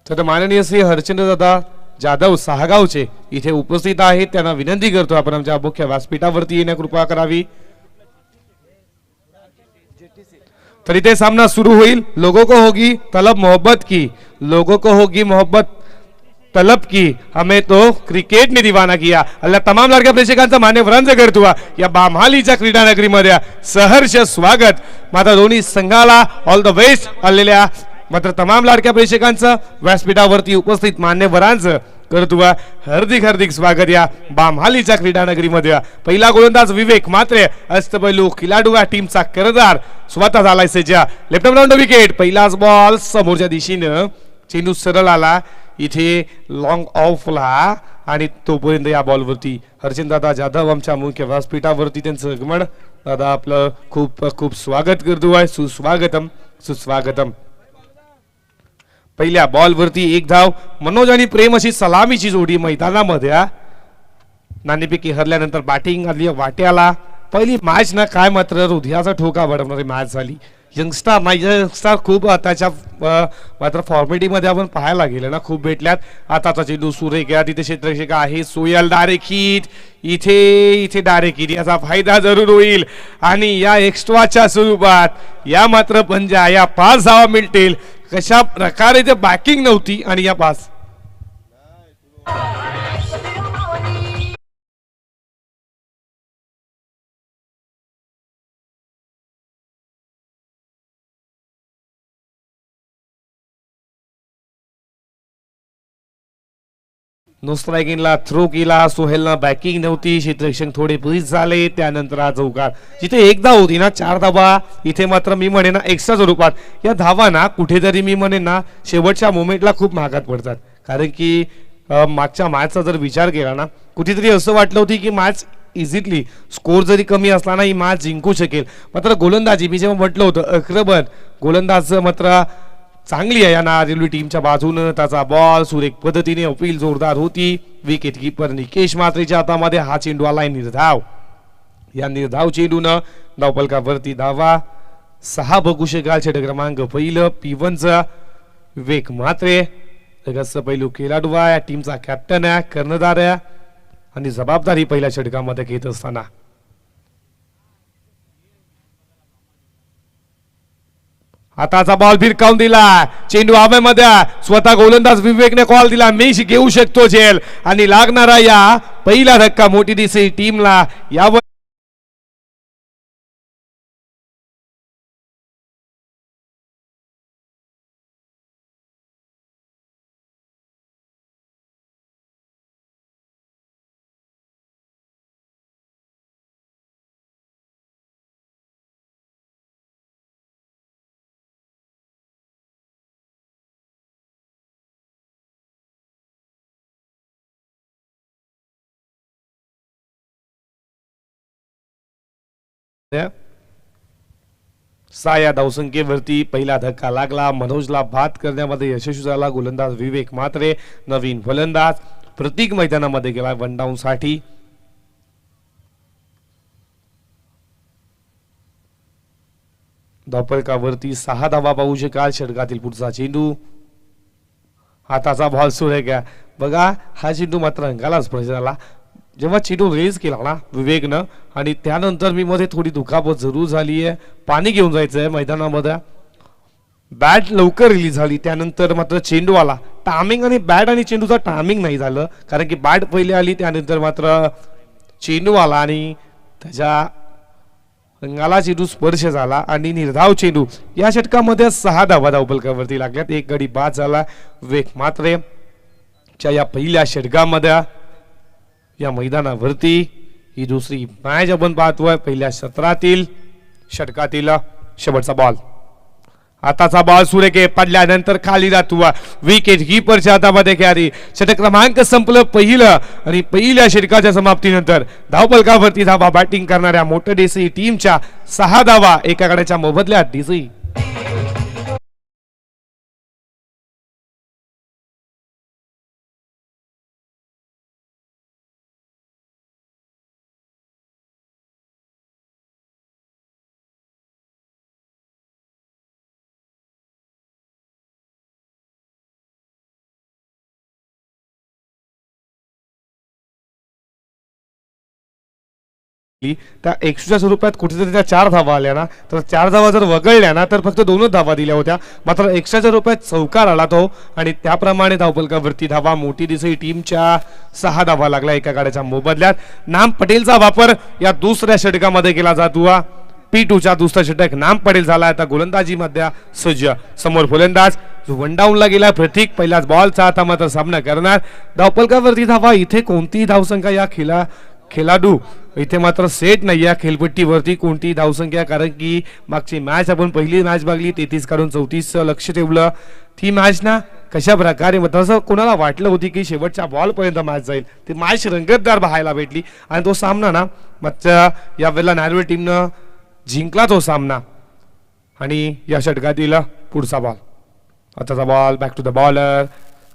तर माननीय श्री हरचंद्रदादा जाधव साहगावचे इथे उपस्थित आहेत. त्यांना विनंती करतो आपण आमच्या मुख्य व्यासपीठावरती येण्या कृपा करावी. तर इथे सामना सुरू होईल. लोगों को होगी तलब मोहब्बत की, लोगों को होगी मोहब्बत तलब की, हमें तो क्रिकेट ने दिवाना किया. अल्ला तमाम लाडक्या प्रेक्षकांचा मान्यवरांचं करतोय या बामहालीच्या क्रीडा नगरीमध्ये सहर्ष स्वागत. मात्र दोन्ही संघाला ऑल द बेस्ट आलेल्या मात्र तमाम लाडक्या प्रेक्षकांचं व्यासपीठावरती उपस्थित मान्यवरांचं करतोय हार्दिक हार्दिक स्वागत या बामहालीच्या क्रीडा नगरीमध्ये. पहिला गोलंदाज विवेक मात्रे अष्टपैलू खिलाडू या टीमचा करदार स्वतः झालाय सज्जा. Left round wicket. पहिलाच बॉल समोरच्या दिशेनं चेंडू सरळ आला इथे लॉंग ऑफला आणि तोपर्यंत या बॉलवरती हरचंद्रदादा जाधव आमच्या मुख्य व्यासपीठावरती त्यांचं गमन. दादा आपलं खूप खूप स्वागत करतोय. सुस्वागतम सुस्वागतम. पहिल्या बॉलवरती एक धाव. मनोज आणि प्रेम अशी सलामीची जोडी मैदानामध्ये नाणेफेकी हरल्यानंतर बॅटिंग आली वाट्याला. पहिली मॅच ना काय मात्र हृदयाचा ठोका बडवणारी मॅच झाली. यंगस्टर खूप आताच्या मात्र फॉर्मेटीमध्ये आपण पाहायला गेलं ना खूप भेटल्यात. आताचा चेंडू सुरेख या तिथे क्षेत्ररक्षक आहे सोयल डायरेक्ट हिट. इथे इथे डायरेक्ट हिट याचा फायदा जरूर होईल आणि या एक्स्ट्राच्या स्वरूपात या मात्र पंजा या 5 धावा मिळतील. कशा प्रकारे ते बॅकिंग नव्हती आणि या 5 नो स्ट्रायकिंगला थ्रो केला. सोहेलला बॅकिंग नव्हती. क्षेत्ररक्षक थोडे ब्रीज झाले. त्यानंतर हा चौकार जिथे एक धाव होती ना 4 धावा इथे मात्र मी म्हणेन ना एक्स्ट्रा स्वरूपात या धावा ना कुठेतरी मी म्हणेन ना शेवटच्या मोमेंटला खूप महागात पडतात. कारण की मागच्या मॅचचा जर विचार केला ना कुठेतरी असं वाटलं होती की मॅच इझिली स्कोर जरी कमी असला ना ही मॅच जिंकू शकेल. मात्र गोलंदाजी मी जेव्हा म्हटलं होतं अक्रबन गोलंदाज मात्र चांगली आहे या नारिवली टीमच्या बाजूने. त्याचा बॉल सुरेख पद्धतीने अपील जोरदार होती. विकेट किपर निकेश मात्रेच्या हातामध्ये हा चेंडू आलाय निर्धाव. या निर्धाव चेंडूनं धावफलकावरती धावा 6 बघू शकाल. षटक क्रमांक पहिलं P1चा विवेक मात्रे पैलू खेळाडू या टीमचा कॅप्टन आहे कर्णधार आहे आणि जबाबदारी पहिल्या षटकामध्ये घेत असताना आताचा बॉल फिरकावून दिला. चेंडू हवेमध्ये स्वतः गोलंदाज विवेकने कॉल दिला मी घेऊ शकतो झेल आणि लागणारा या पहिला धक्का मोठी दिसे टीमला. यावर या धावसंख्येवरती पहिला धक्का लागला. मनोजला बाद करण्यामध्ये यशस्वी झाला गोलंदाज विवेक मात्रे. नवीन फलंदाज प्रतीक मैदानामध्ये गेला 1 डाऊन साठी. धावफलकावरती 6 धावा पाहू शकाल. षटकातील पुढचा चेंडू हाताचा बॉल सुरेख आहे बघा. हा चेंडू मात्र अंगाला स्पर्श झाला जेव्हा चेंडू रिलीज केला ना विवेकनं आणि त्यानंतर मी मध्ये थोडी दुखापत जरूर झाली आहे. पाणी घेऊन जायचं आहे मैदानामध्ये. बॅट लवकर रिलीज झाली त्यानंतर मात्र चेंडू आला. टायमिंग आणि बॅट आणि चेंडूचा टायमिंग नाही झालं कारण की बॅट पहिले आली त्यानंतर मात्र चेंडू आला आणि त्याच्या अंगाला चेंडू स्पर्श झाला आणि निर्धाव चेंडू. या षटकामध्ये 6 धावा धावफलकावरती लागल्यात. एक गडी बाद झाला विवेक मात्रे या पहिल्या षटकामध्ये. या मैदानावरती ही दुसरी मॅच आपण पाहतोय पहिल्या सत्रातील षटकातील शेवटचा बॉल आताचा बॉल सुरेखे पडल्यानंतर खाली जातो विकेट कीपरच्या हातामध्ये खेळाडी. षटक क्रमांक संपलं पहिलं आणि पहिल्या षटकाच्या समाप्तीनंतर धावफलकावरती धावा बॅटिंग करणाऱ्या मोठं देसाई टीमच्या 6 धावा एका गड्याच्या मोबदल्यात देसाई. त्या एक्स्ट्राच्या स्वरूपात कुठेतरी त्या 4 धावा आल्या ना, तर 4 धावा जर वगळल्या ना तर फक्त 2च धावा दिल्या होत्या. मात्र एक्स्ट्राच्या रूपात चौकार आला तो आणि त्याप्रमाणे धावफलकावरती धावा मोठी दिसई टीमच्या 6 धावा लागल्या एका गाड्याच्या मोबदल्यात. नाम पटेलचा वापर या दुसऱ्या षटकामध्ये केला जातो. P2चा दुसरा षटक नाम पटेल झाला. आता गोलंदाजी मध्ये सज्ज. समोर फलंदाज जो वन डाऊनला गेला प्रतीक पहिल्याच बॉलचा आता मात्र सामना करणार. धावफलकावरती धावा इथे कोणतीही धावसंख्या या खेळाडू इथे मात्र सेट नाही या खेळपट्टीवरती कोणती धावसंख्या, कारण की मागची मॅच आपण पहिली मॅच बघली 33 काढून 34 लक्ष ठेवलं. ती मॅच ना कशा प्रकारे तसं कोणाला वाटलं होती की शेवटच्या बॉल पर्यंत मॅच जाईल, ती मॅच रंगतदार पाहायला भेटली आणि तो सामना ना मागच्या या वेळेला नार्वे टीमनं जिंकला तो सामना. आणि या षटकातील पुढचा बॉल, आताचा ball back to the bowler.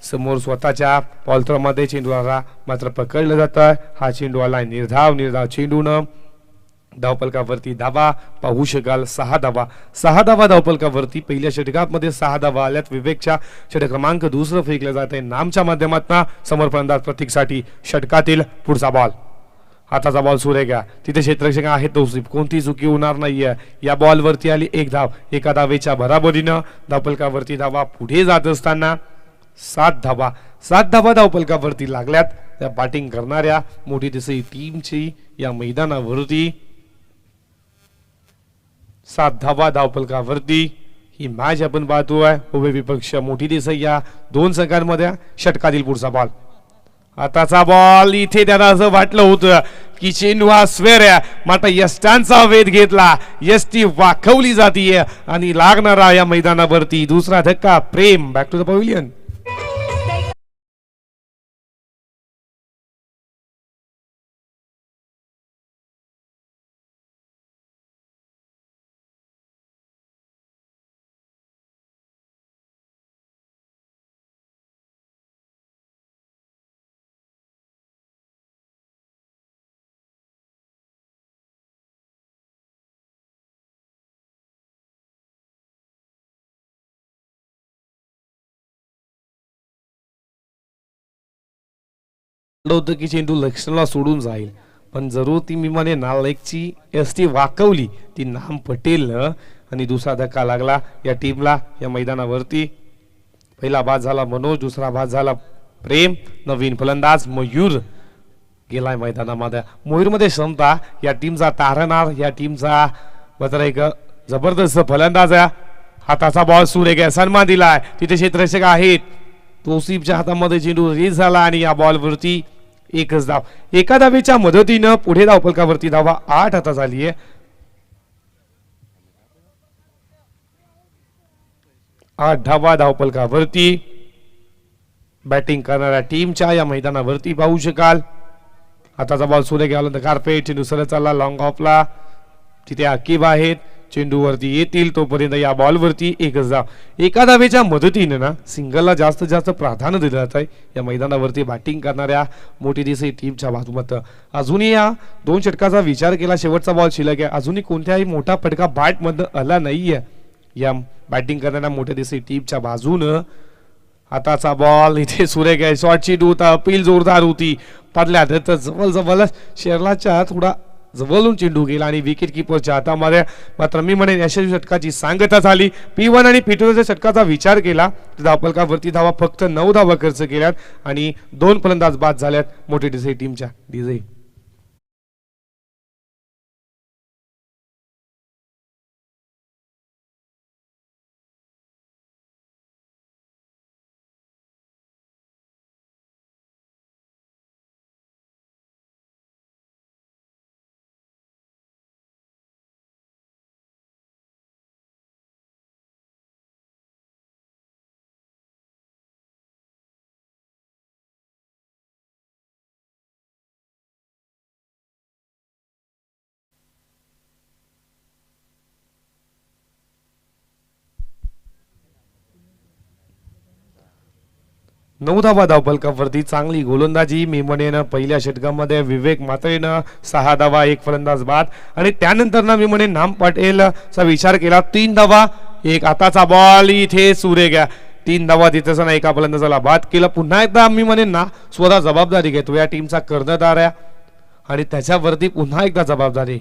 समोर स्वतःच्या बॉलथ्रोमध्ये चेंडूला मात्र पकडलं जातं. हा चेंडू आला निर्धाव चेंडून धावफलकावरती धावा पाहू शकाल. 6 धावा धावफलकावरती. पहिल्या षटकामध्ये 6 धावा आल्यात. विवेकच्या षटक क्रमांक दुसरं फेकलं जात आहे नामच्या माध्यमातून. समोर फलंदाज प्रतीकसाठी षटकातील पुढचा बॉल, हाताचा बॉल सुरेगा. तिथे क्षेत्ररक्षक आहेत तौसिफ, कोणती चुकी होणार नाहीये. या बॉलवरती आली 1 धाव एका धावेच्या बराबरीनं. धावफलकावरती धावा पुढे जात असताना 7 धावा धावफलकावरती लागल्यात त्या बॅटिंग करणाऱ्या मोठी दिसई टीमची या मैदानावरती. 7 धावा धावफलकावरती ही मॅच आपण पाहतोय. उभे विपक्ष मोठी दिसई या 2 संघांमध्ये. षटकातील पुढचा बॉल, आताचा बॉल. इथे त्याला असं वाटलं होतं की चेंडू हा स्वेर आहे, मात्र यष्टांचा वेध घेतला. यष्टी वाखवली जातीये आणि लागणारा या मैदानावरती दुसरा धक्का. प्रेम बॅक टू द पवेलियन. होतं की चेंडू लक्ष्मणला सोडून जाईल, पण जरूर ती मी म्हणे नालायकची एसटी वाकवली ती नाम पटेल आणि दुसरा धक्का लागला या टीमला या मैदानावरती. पहिला बाद झाला मनोज, दुसरा बाद झाला प्रेम. नवीन फलंदाज मयूर गेलाय मैदानामध्ये. मयूरमध्ये क्षमता या टीमचा तारणार, या टीमचा मात्र एक जबरदस्त फलंदाज आहे. हाताचा बॉल सुरेख सन्मान दिलाय. तिथे क्षेत्ररक्षक आहेत तोसिफच्या हातामध्ये चेंडू रिलीज झाला आणि या बॉलवरती एकच धाव. एका धावेच्या मदतीनं पुढे धावफलकावरती धावा 8 आता झाली आहे. आठ धावा धावफलकावरती बॅटिंग करणाऱ्या टीमच्या या मैदानावरती पाहू शकाल. आताचा बॉल सुरे गेला कार्पेट, चेंडू सरळ चालला लॉंग ऑफला. तिथे आकिब आहेत, चेंडूवरती येतील तोपर्यंत या बॉलवरती एकच धाव. एका धावेच्या मदतीने ना सिंगलला जास्तीत जास्त प्राधान्य दिलं जात आहे या मैदानावरती बॅटिंग करणाऱ्या मोठी दिसई टीमच्या बाजूमत. अजूनही या 2 षटकाचा विचार केला, शेवटचा बॉल शिल्लक आहे, अजूनही कोणत्याही मोठा फटका बॅट मध्ये आला नाहीये या बॅटिंग करणाऱ्या मोठ्या दिसई टीमच्या बाजूनं. आताचा बॉल इथे सुरेख आहे. शॉर्टची होता, अपील जोरदार होती. पडल्या तर जवळ शेरलाच्या थोडा जवळून चेंडू गेला आणि विकेट किपरच्या हातामध्ये. मात्र मी म्हणेन यशस्वी षटकाची सांगता झाली. P1 आणि P2च्या षटकाचा विचार केला तर धावफलकावरती धावा फक्त 9 धावा खर्च केल्यात आणि 2 फलंदाज बाद झाल्यात मोठी दिसई टीमच्या. डीजे 9 धावा धावफलकावरती चांगली गोलंदाजी मी म्हणेन पहिल्या षटकामध्ये विवेक मात्रेनं 6 धावा एक फलंदाज बाद आणि त्यानंतर ना मी म्हणेन नाम पटेलचा विचार केला 3 धावा एक आताचा बॉल इथे सुरे घ्या 3 धावा तिथं एका फलंदाजाला बाद केलं पुन्हा एकदा मी म्हणेन ना स्वतः जबाबदारी घेतो या टीमचा कर्णधार आहे आणि त्याच्यावरती पुन्हा एकदा जबाबदारी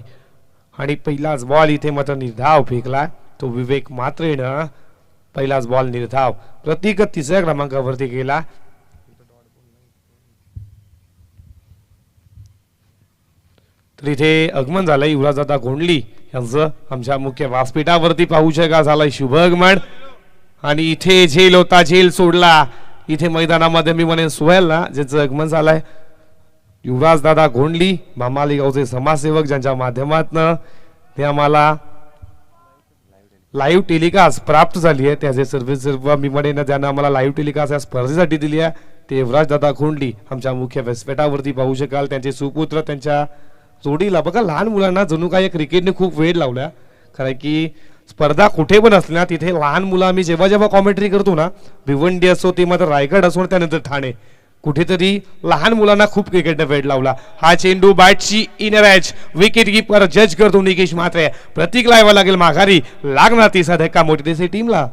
आणि पहिलाच बॉल इथे मात्र निर्धाव फेकला तो विवेक मात्रेनं पहिलाच बॉल निर्धाव प्रतीक 3ऱ्या क्रमांकावरती केला तर इथे आगमन झालंय युवराजदादा गोंडली यांचं आमच्या मुख्य व्यासपीठावरती पाहू शका झालंय शुभ आगमन आणि इथे झेल होता झेल सोडला इथे मैदानामध्ये मी म्हणेन सुहेल ना ज्याचं आगमन झालंय युवराजदादा गोंडली मामाली गावचे समाजसेवक ज्यांच्या माध्यमातून ते आम्हाला लाईव्ह टेलिकास्ट प्राप्त झाली आहे त्याचे सर्व्हिस मी म्हणेन ज्यांना आम्हाला लाईव्ह टेलिकास्ट या स्पर्धेसाठी दिली आहे ते युवराजदादा गोंडली आमच्या मुख्य व्यासपीठावरती पाहू शकाल त्यांचे सुपुत्र त्यांच्या जोडीला बघा लहान मुलांना जणू काही क्रिकेटने खूप वेळ लावला कारण की स्पर्धा कुठे पण असल्या तिथे लहान मुलं आम्ही जेव्हा जेव्हा कॉमेंट्री करतो ना भिवंडी असो ते मात्र रायगड असो त्यानंतर ठाणे कुठेतरी लहान मुलांना खूप क्रिकेटने वेळ लावला हा चेंडू बॅटची इनर एज विकेट कीपर जज करतो निकेश मात्रे प्रतीक लावावा लागेल माघारी लागणार तिसरा धक्का मोठी दिसते टीमला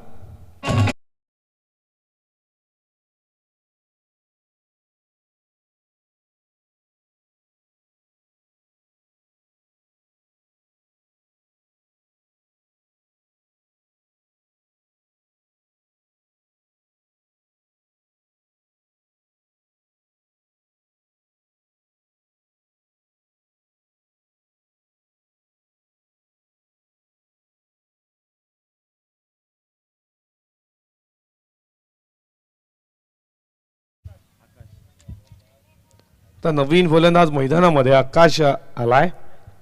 तर नवीन गोलंदाज मैदानामध्ये आकाश आलाय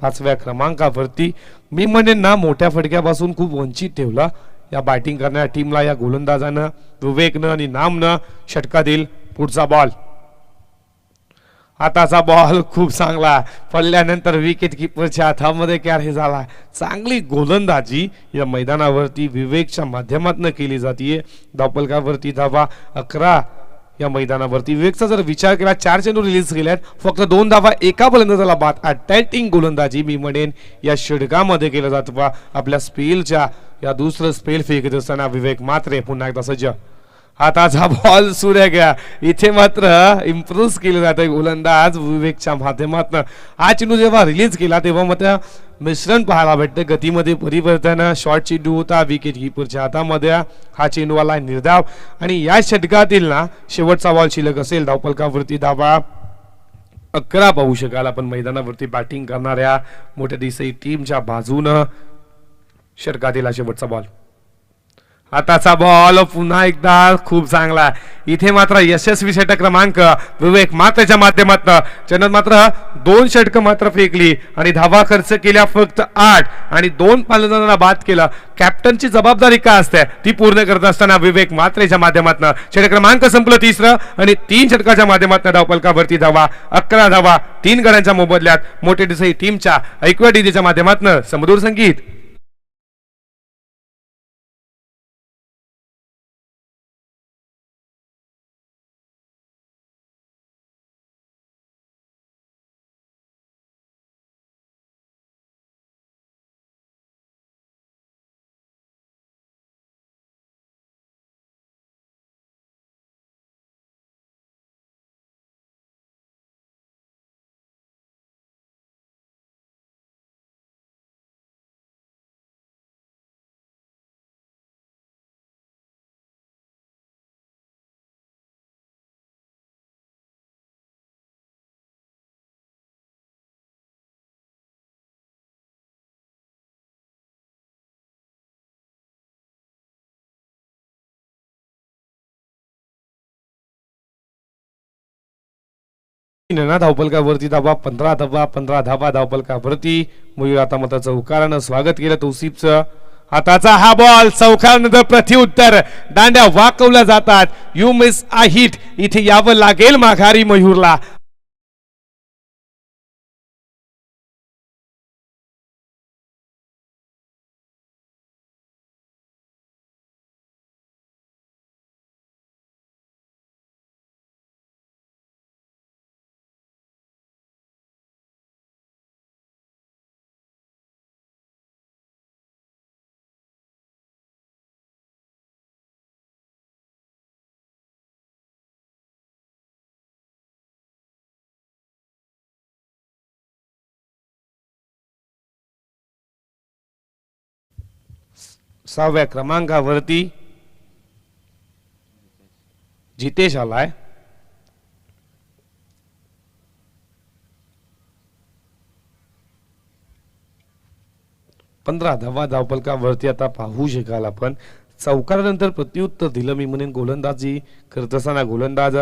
5व्या क्रमांकावरती मी म्हणेन ना मोठ्या फटक्यापासून खूप वंचित ठेवला या बॅटिंग करणाऱ्या टीमला या गोलंदाजानं विवेकनं आणि नामनं षटकातील पुढचा बॉल आताचा बॉल खूप चांगला पडल्यानंतर विकेट कीपरच्या हातामध्ये कॅरी झाला चांगली गोलंदाजी या मैदानावरती विवेकच्या माध्यमातून केली जाते धावफलकावरती धावा 11 या मैदानावरती विवेकचा जर विचार केला 4 चेंडू रिलीज केल्यात फक्त 2 धावा एका फलंदाजाला बाद अटॅकिंग गोलंदाजी मी म्हणेन या षटकामध्ये केलं जातं आपल्या स्पेलच्या या दुसरं स्पेल फेकत असताना विवेक मात्रे पुन्हा एकदा सज्ज हाताचा बॉल सुरे गया इथे मात्र इम्प्रूव्ह केलं जातं गोलंदाज विवेकच्या माध्यमातून हा चेंडू जेव्हा रिलीज केला तेव्हा मात्र मिश्रण पाहायला भेटतं गतीमध्ये परिवर्तन शॉर्ट चेंडू होता विकेट कीपरच्या हातामध्ये हा चेंडू आला निर्धाव आणि या षटकातील ना शेवटचा बॉल शिल्लक असेल धावफलकावरती धावा 11 पाहू शकाल आपण मैदानावरती बॅटिंग करणाऱ्या मोठ्या दिसई टीमच्या बाजूनं षटकातील हा शेवटचा बॉल आताचा बॉल पुन्हा एकदा खूप चांगला इथे मात्र यशस्वी षटक क्रमांक विवेक मात्रेच्या माध्यमातून ज्यानं मात्र 2 षटक मात्र फेकली आणि धावा खर्च केल्या फक्त 8 आणि 2 फलंदाजांना बाद केलं कॅप्टनची जबाबदारी काय असते ती पूर्ण करत असताना विवेक मात्रेच्या माध्यमातून षटक क्रमांक संपलं 3रं आणि 3 षटकाच्या माध्यमातून धावफलकावरती धावा 11 धावा 3 गड्यांच्या मोबदल्यात मोठे दिसई टीमच्या ऐकूया डीजेच्या माध्यमातून समदूर संगीत धावफलकावरती धावा 15 धावा 15 धावा धावफलकावरती मयूर आता मात्र चौकारानं स्वागत केलं तौसिफचं हाताचा हा बॉल चौकारानंतर प्रत्युत्तर दांड्या वाकवल्या जातात यू मिस अ हिट इथे यावं लागेल माघारी मयूरला 6व्या क्रमांकावरती जितेश आलाय. पंधरा धावा धावफलकावरती आता पाहू शकाल आपण. चौकारानंतर प्रत्युत्तर दिलं मी म्हणेन गोलंदाजी करत असताना गोलंदाज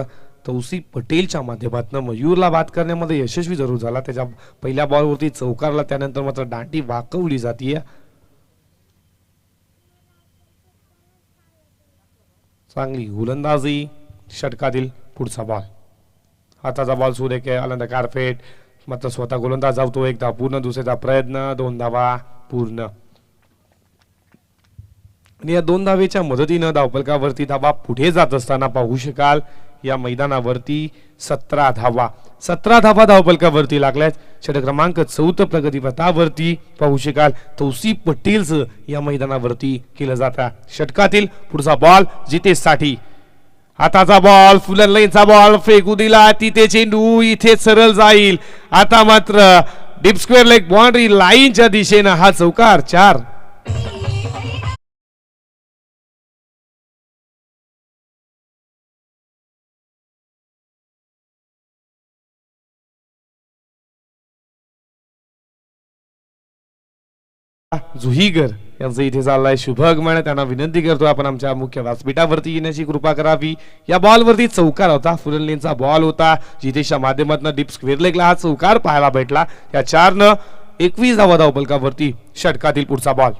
तौसिफ पटेलच्या माध्यमातून मयूरला बाद करण्यामध्ये यशस्वी जरूर झाला. त्याच्या पहिल्या बॉलवरती चौकारला, त्यानंतर मात्र दांडी वाकवली जातीये. चांगली गोलंदाजी. षटकातील पुढचा बॉल, हाताचा बॉल सुरेख आनंद कारपेट, मात्र स्वतः गोलंदाज धावतो. एक धाव पूर्ण, दुसऱ्याचा प्रयत्न, 2 धावा पूर्ण. आणि या 2 धावेच्या मदतीनं धावफलकावरती धावा पुढे जात असताना पाहू शकाल या मैदानावरती 17 धावा 17 धावा धावफलकावरती लागल्यात. षटक क्रमांक 4 प्रगतीपथावरती पाहू शकाल तौसिफ पटेलचं या मैदानावरती केलं जातं. षटकातील पुढचा बॉल जितेशसाठी. हाताचा बॉल, फुलन लाईनचा बॉल फेकू दिला, तिथे चेंडू इथे सरळ जाईल. आता मात्र डीप स्क्वेअर लेग बाउंड्री लाईनच्या दिशेनं हा चौकार. 4. जुहीगर यांचं इथे चाललाय शुभगमन. त्यांना विनंती करतो आपण आमच्या मुख्य व्यासपीठावरती येण्याची कृपा करावी. या बॉलवरती चौकार होता, फुलनलेनचा बॉल होता. जितेशच्या माध्यमातून डीप स्क्वेअर लेगला हा चौकार पाहायला भेटला. या 4 21 धावा धावफलकावरती. षटकातील पुढचा बॉल,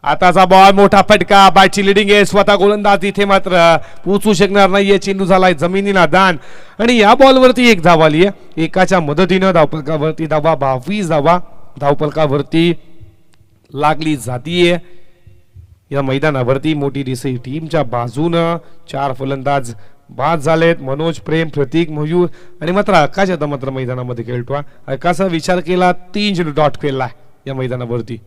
आताचा बॉल, मोठा फटका, बॅटची लिडिंग आहे. स्वतः गोलंदाज इथे मात्र पोचू शकणार नाहीये. चेंडू झालाय जमिनीला दान आणि या बॉलवरती 1 धाव आली आहे. एकाच्या मदतीनं धावफलकावरती धावा 22 धावा धावफलकावरती लागली जातीये. या मैदानावरती मोठी दिसई टीमच्या बाजूनं 4 फलंदाज बाद झालेत. मनोज, प्रेम, प्रतीक, मयूर आणि मात्र आकाश आता मात्र मैदानामध्ये खेळतोय. आकाशचा विचार केला 3 चेंडू डॉट केला या मैदानावरती.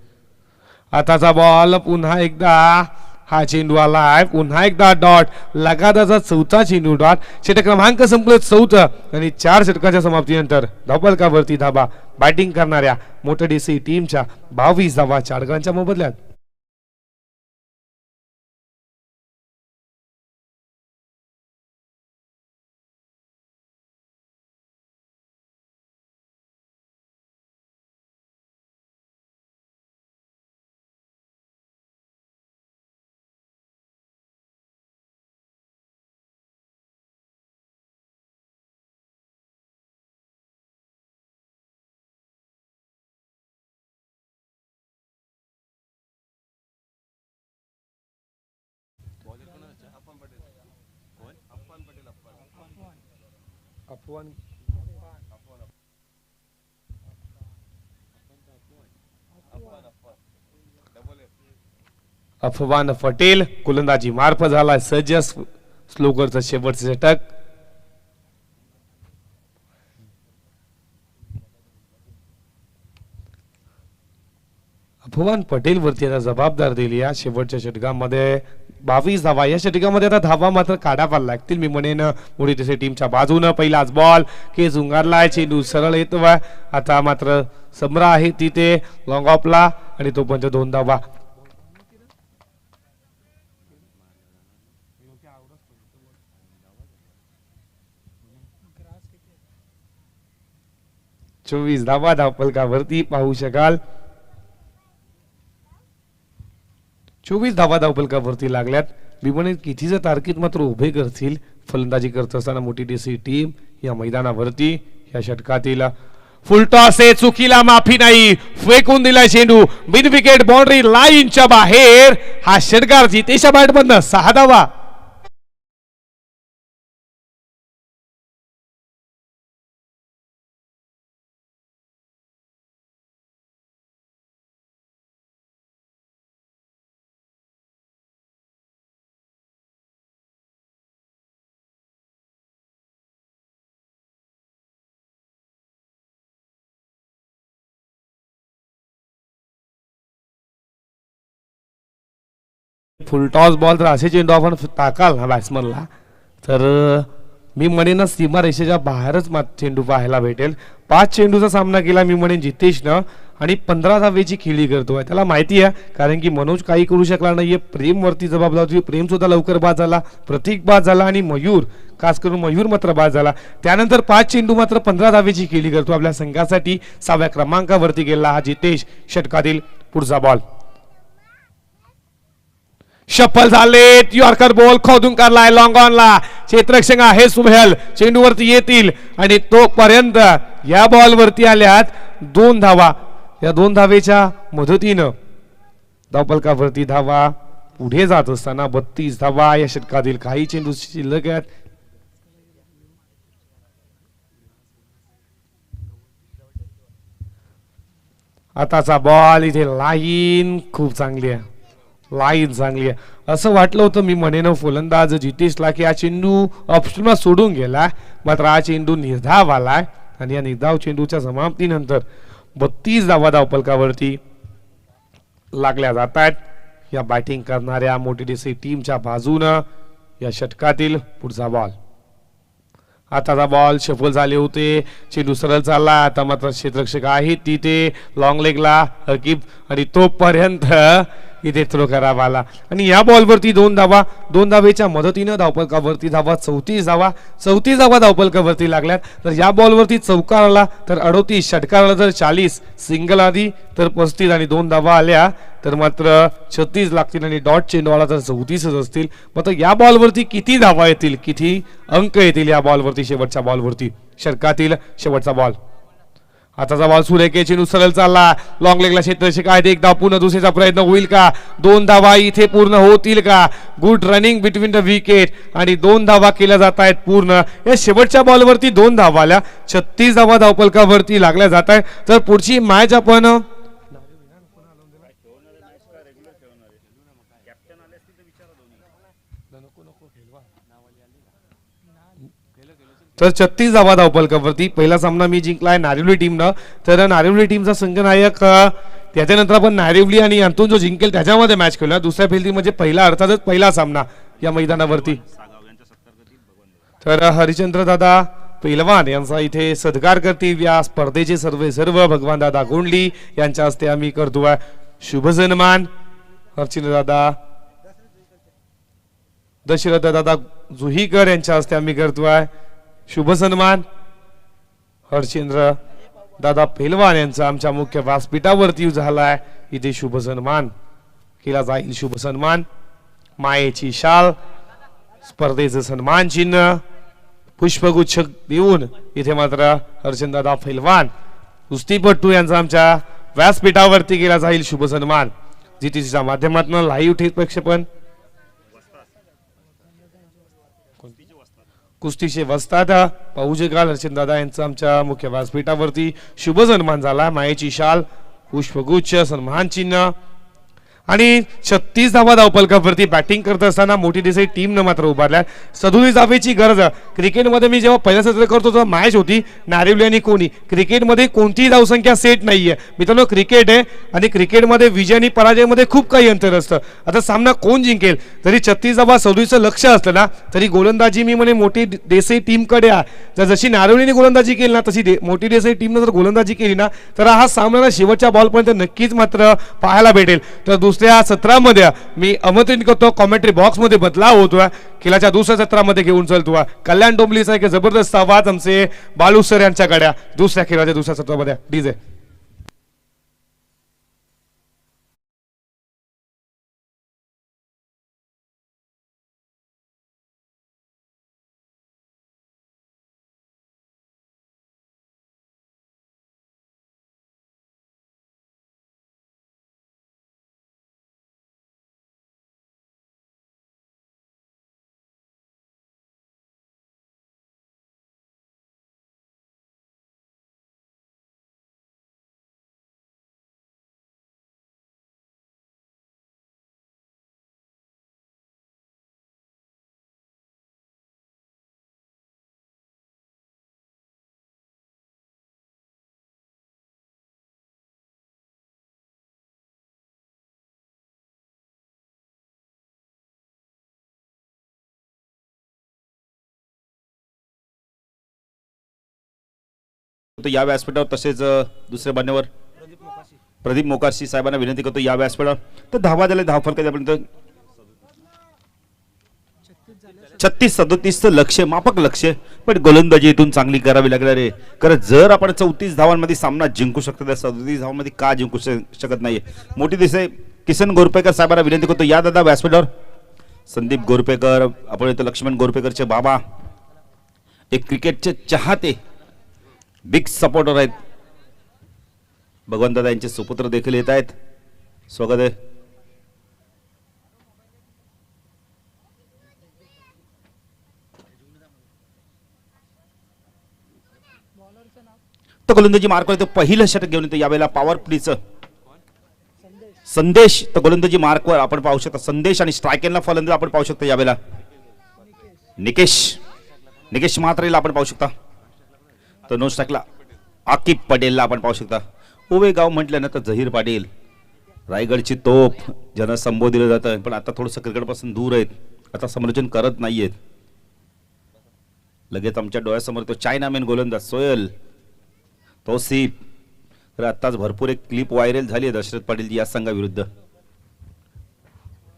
आताचा बॉल, पुन्हा एकदा हा चेंडू आलाय, पुन्हा एकदा डॉट, लगातारचा 4था चेंडू डॉट. षटक क्रमांक संपले 4 आणि 4 षटकाच्या समाप्तीनंतर धावफलकावरती धाबा बॅटिंग करणाऱ्या मोठ्या डीसी टीमच्या 22 धावा 4 गडांच्या मोबदल्यात. अफवान पटेल गोलंदाजी मार्फत झाला सज्ज. स्लोगरचं शेवटचं षटक. अफवान पटेल वरती आता जबाबदार दिली या शेवटच्या षटकामध्ये 22 धावा. या षटकामध्ये आता धावा मात्र काढावा लागतील मी म्हणेन मुळी तसे टीमच्या बाजूनं. पहिलाच बॉल केस उंगारलाय, चेंडू सरळ येतो. आता मात्र समरा आहे तिथे लॉंग ऑफला आणि तो पण 2 धावा. चोवीस धावा धावफलकावरती पाहू शकाल. 24 धावा धावफलकावरती लागल्यात. विमाने कितीच्या तारखेत मात्र उभे करतील फलंदाजी करत असताना मोठी डीसी टीम या मैदानावरती. या षटकातील फुलटॉस आहे, चुकीला माफी नाही, फेकून दिला चेंडू मिड विकेट बाउंड्री लाईनच्या बाहेर. हा षटकार जितेशच्या बॅटमधनं 6 धावा. फुल टॉस बॉल तर असे चेंडू आपण टाकाल ना बॅट्समनला तर मी म्हणेन सीमा रेषेच्या बाहेरच चेंडू पाहायला भेटेल. 5 चेंडूचा सामना केला मी म्हणेन जितेशनं आणि 15 धावेची खेळी करतोय. त्याला माहिती आहे, कारण की मनोज काही करू शकला नाहीये. प्रेमवरती जबाबदार होती. प्रेम सुद्धा लवकर बाद झाला, प्रतीक बाद झाला आणि मयूर, खास करून मयूर मात्र बाद झाला. त्यानंतर 5 चेंडू मात्र 15 धावेची खेळी करतो आपल्या संघासाठी. 6व्या क्रमांकावरती गेला हा जितेश. षटकातील पुढचा बॉल शफल झालेत. यॉर्कर बॉल खोदून काढलाय लॉंग ऑनला. क्षेत्ररक्षक आहे सुहेल, चेंडूवरती येतील आणि तोपर्यंत या बॉल वरती आल्यात 2 धावा. या 2 धावेच्या मदतीनं धावफलकावरती धावा पुढे जात असताना 32 धावा या षटकातील काही चेंडू शिल्लक आहेत. आताचा बॉल इथे लाईन खूप चांगली आहे, लाईन चांगली आहे. असं वाटलं होतं मी म्हणेन फलंदाज जितेशला की हा चेंडू ऑप्शनला सोडून गेला, मात्र हा चेंडू निर्धाव आलाय आणि या निर्धाव चेंडूच्या समाप्तीनंतर 32 धावा धावफलकावरती लागल्या जात आहेत या बॅटिंग करणाऱ्या मोठी डीसी टीमच्या बाजूनं. या षटकातील पुढचा बॉल, आताचा बॉल शफल झाले होते, चेंडू सरळ चालला. आता मात्र क्षेत्ररक्षक आहेत तिथे लॉंग लेगला हकीब आणि तोपर्यंत इथे थ्रो करावा आला आणि या बॉलवरती 2 धावा. 2 धावेच्या मदतीनं धावफलकावरती धावा 34 धावा. 34 धावा धावफलकावरती लागल्यात. तर या बॉलवरती चौकार आला तर 38, षटकार आला तर 40, सिंगल आधी तर 35 आणि 2 धावा आल्या तर मात्र 36 लागतील आणि डॉट चेंडू आला तर 34च असतील. मात्र या बॉलवरती किती धावा येतील, किती अंक येतील या बॉलवरती, शेवटच्या बॉलवरती, षटकातील शेवटचा बॉल. आताचा बॉल सुरेख, चेंडू सरळ चालला लॉंग लेगला. क्षेत्ररक्षक आहेत, एक धाव पुन्हा दुसऱ्याचा प्रयत्न होईल का? 2 धावा इथे पूर्ण होतील का? Good running between the wicket आणि 2 धावा केल्या जात आहेत पूर्ण. या शेवटच्या बॉलवरती 2 धावा आल्या. 36 धावा धावफलकावरती लागल्या जात आहेत. तर पुढची मॅच आपण तर 36 धावा धावफलकावरती पहिला सामना मी जिंकलाय नारिवली टीमनं. तर नारिवली टीमचा संघनायक, त्याच्यानंतर आपण नारिवली आणि यांतून जो जिंकेल त्याच्यामध्ये मॅच खेळला. दुसऱ्या फिल्डिंग म्हणजे पहिला, अर्थातच पहिला सामना या मैदानावरती. तर हरिचंद्र दादा पहिलवान यांचा इथे सत्कार करतील. या स्पर्धेचे सर्व भगवान दादा गोंडली यांच्या हस्ते आम्ही करतोय शुभ सन्मान. हरिचंद्र दादा, दशरथ दादा जुहीकर यांच्या हस्ते आम्ही करतोय शुभ सन्मान. हरचंद्र दादा पहिलवान यांचा आमच्या मुख्य व्यासपीठावरती झालाय. इथे शुभ सन्मान केला जाईल. शुभ सन्मान, मायेची शाल, स्पर्धेचं सन्मान चिन्ह, पुष्पगुच्छ देऊन इथे मात्र हरचंद्र दादा पहिलवान कुस्तीपटू यांचा आमच्या व्यासपीठावरती केला जाईल शुभ सन्मान. जीटीसीच्या माध्यमातून लाईव्ह थेट प्रक्षेपण. कुस्तीचे वस्ताद पाहू शकाल हरचंद्र दादा यांचा आमच्या मुख्य व्यासपीठावरती शुभ सन्मान झाला. मायेची शाल, पुष्पगुच्छ, सन्मान चिन्ह आणि 36 धावा धावफलकावरती बॅटिंग करत असताना मोठी देसाई टीमनं मात्र उभारल्या. 37 धावेची गरज. क्रिकेटमध्ये मी जेव्हा पहिलं सत्र करतो तेव्हा मॅच होती नारिवली आणि कोणी. क्रिकेटमध्ये कोणतीही धावसंख्या सेट नाहीये मित्रांनो, क्रिकेट आहे आणि क्रिकेटमध्ये विजय आणि पराजयामध्ये खूप काही अंतर असतं. आता सामना कोण जिंकेल, जरी 36 धावा 37 लक्ष असलं ना तरी गोलंदाजी मी म्हणे मोठी देसाई टीमकडे आहे. जशी नारिवलीने गोलंदाजी केली ना तशी मोठी देसाई टीमनं जर गोलंदाजी केली ना तर हा सामना शेवटच्या बॉलपर्यंत नक्कीच मात्र पाहायला भेटेल. तर दुसऱ्या सत्रामध्ये मी आमंत्रित करतो, कॉमेंट्री बॉक्स मध्ये बदलाव होतोय, खेळाच्या दुसऱ्या सत्रामध्ये घेऊन चलतोय. कल्याण डोंबलीचा एक जबरदस्त आवाज आमचे बालू सर यांच्याकडे दुसऱ्या खेळाच्या दुसऱ्या सत्रामध्ये. डीजे या व्यासपीठावर तसेच दुसऱ्या बाण्यावर प्रदीप मोकाशी साहेबांना विनंती करतो या व्यासपीठावर. तर धावा झाले धावफलकापर्यंत 36-37 लक्ष माफक लक्ष, पण गोलंदाजी इथून चांगली करावी लागणार आहे. कारण जर आपण 34 धावांमध्ये सामना जिंकू शकतो तर 37 धावांमध्ये का जिंकू शकत नाहीये. मोठी दिसे किसन गोरपेकर साहेबांना विनंती करतो या दादा व्यासपीठावर. संदीप गोरपेकर, आपण इथं लक्ष्मण गोरपेकरचे बाबा, एक क्रिकेटचे चाहते बिग सपोर्टर आहेत. भगवंत दादा यांचे सुपुत्र देखील येत आहेत. स्वागत आहे. तर गोलंदाजी मार्क करतो पहिलं षटक घेऊन येतो यावेळेला पॉवर प्लीचं संदेश. तर गोलंदाजी मार्कवर आपण पाहू शकता संदेश आणि स्ट्रायकेनला फलंदाज आपण पाहू शकता यावेळेला निकेश मात्रेला आपण पाहू शकता. तर नो स्ट्राईकला आकिब पटेलला आपण पाहू शकता. ओवे गाव म्हटलं ना तर झहीर पाटील, रायगडची तोप ज्यांना संबोधिलं जातं, पण आता थोडंसं क्रिकेटपासून दूर आहेत, आता समालोचन करत नाहीयेत. लगेच आमच्या डोळ्यासमोर तो चायनामॅन गोलंदाज सोयल तौसिफ. तर आत्ताच भरपूर एक क्लिप व्हायरल झाली आहे दशरथ पाटील या संघाविरुद्ध.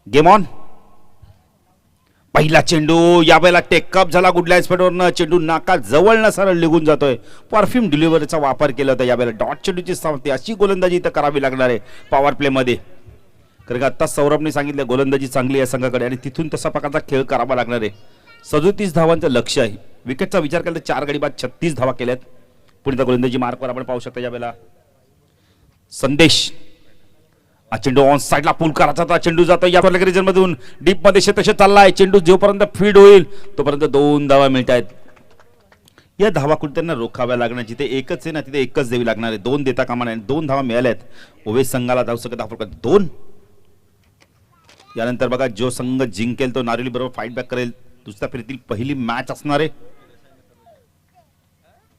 Game on. पहिला चेंडू यावेळेला टेकअप झाला गुडलाय स्पीडवरनं. चेंडू नाका जवळ न सरळ निघून जातोय. परफ्यूम डिलिव्हरीचा वापर केला होता यावेळेला. डॉट चेंडूची सामर्थ्य अशी गोलंदाजी इथं करावी लागणार आहे पॉवर प्ले मध्ये. कारण का आता सौरभने सांगितलं गोलंदाजी चांगली आहे संघाकडे आणि तिथून तसा प्रकारचा खेळ करावा लागणार आहे. 37 धावांचं लक्ष आहे. विकेटचा विचार केला तर 4 गडी बाद 36 धावा केल्यात. पुढे गोलंदाजी मार्कवर आपण पाहू शकता यावेळेला संदेश. हा चेंडू ऑन साइडला पुल करायचा होता. चेंडू जातो या रिजन मधून डीप मध्ये क्षेत्र चाललाय. चेंडू जोपर्यंत फीड होईल तोपर्यंत 2 धावा मिळत आहेत. या धावा कुठे त्यांना रोखाव्या लागणार. जिथे एकच आहे ना तिथे एकच द्यावी लागणार आहे. 2 देता कामा नाही. 2 धावा मिळाल्यात. ओवेस संघाला धाव सकत धाव 2. यानंतर बघा जो संघ जिंकेल तो नारिवली बरोबर फाईट बॅक करेल. दुसऱ्या फेरीतील पहिली मॅच असणार आहे.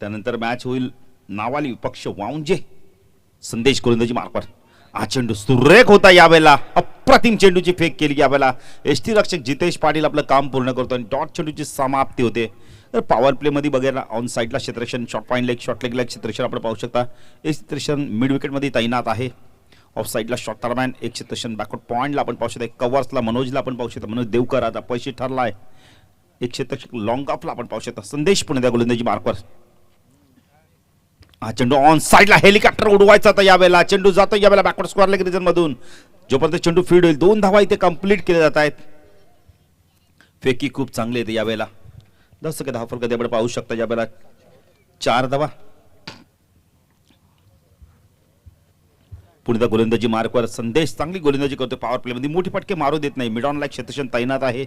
त्यानंतर मॅच होईल नावाली विपक्ष वाऊंजे. संदेश गोलंदाजी मार्कवर. हा चेंडू सुरेख होता यावेळेला. अप्रतिम चेंडूची फेक केली यावेळेला. एसटी रक्षक जितेश पाटील आपलं काम पूर्ण करतो आणि डॉट चेंडूची समाप्ती होते. तर पॉवर प्ले मध्ये बघायला ऑन साइडला क्षेत्ररक्षण short point leg short leg क्षेत्ररक्षण आपण पाहू शकता. एक क्षेत्ररक्षण मिड विकेट मध्ये तैनात आहे. ऑफ साइडला शॉर्ट टर्मॅन एक क्षेत्ररक्षण बॅकवर्ड पॉईंटला आपण पाहू शकता. कव्हर्सला मनोजला आपण पाहू शकता. मनोज देवकर आता पैसे ठरलाय. एक क्षेत्ररक्षक लॉंग ऑफला आपण पाहू शकता. संदेश पुणे त्या गोलंदाजी मार्कवर. हा चेंडू ऑन साइडला हेलिकॉप्टर उडवायचा होता यावेळेला. चेंडू जातो यावेळेला बॅकवर्ड स्क्वेअर लेग रिजन मधून. जोपर्यंत चेंडू फीड होईल 2 धावा इथे कंप्लीट केल्या जात आहेत. फेकी खूप चांगली येते यावेळेला. 10 धावा फलक आपण पाहू शकता यावेळेला 4 धावा. पुढे गोलंदाजी मार्कवर संदेश चांगली गोलंदाजी करतो. पॉवर प्ले मध्ये मोठी फटके मारू देत नाही. मिड ऑन लाईक क्षेत्ररक्षण तैनात आहे.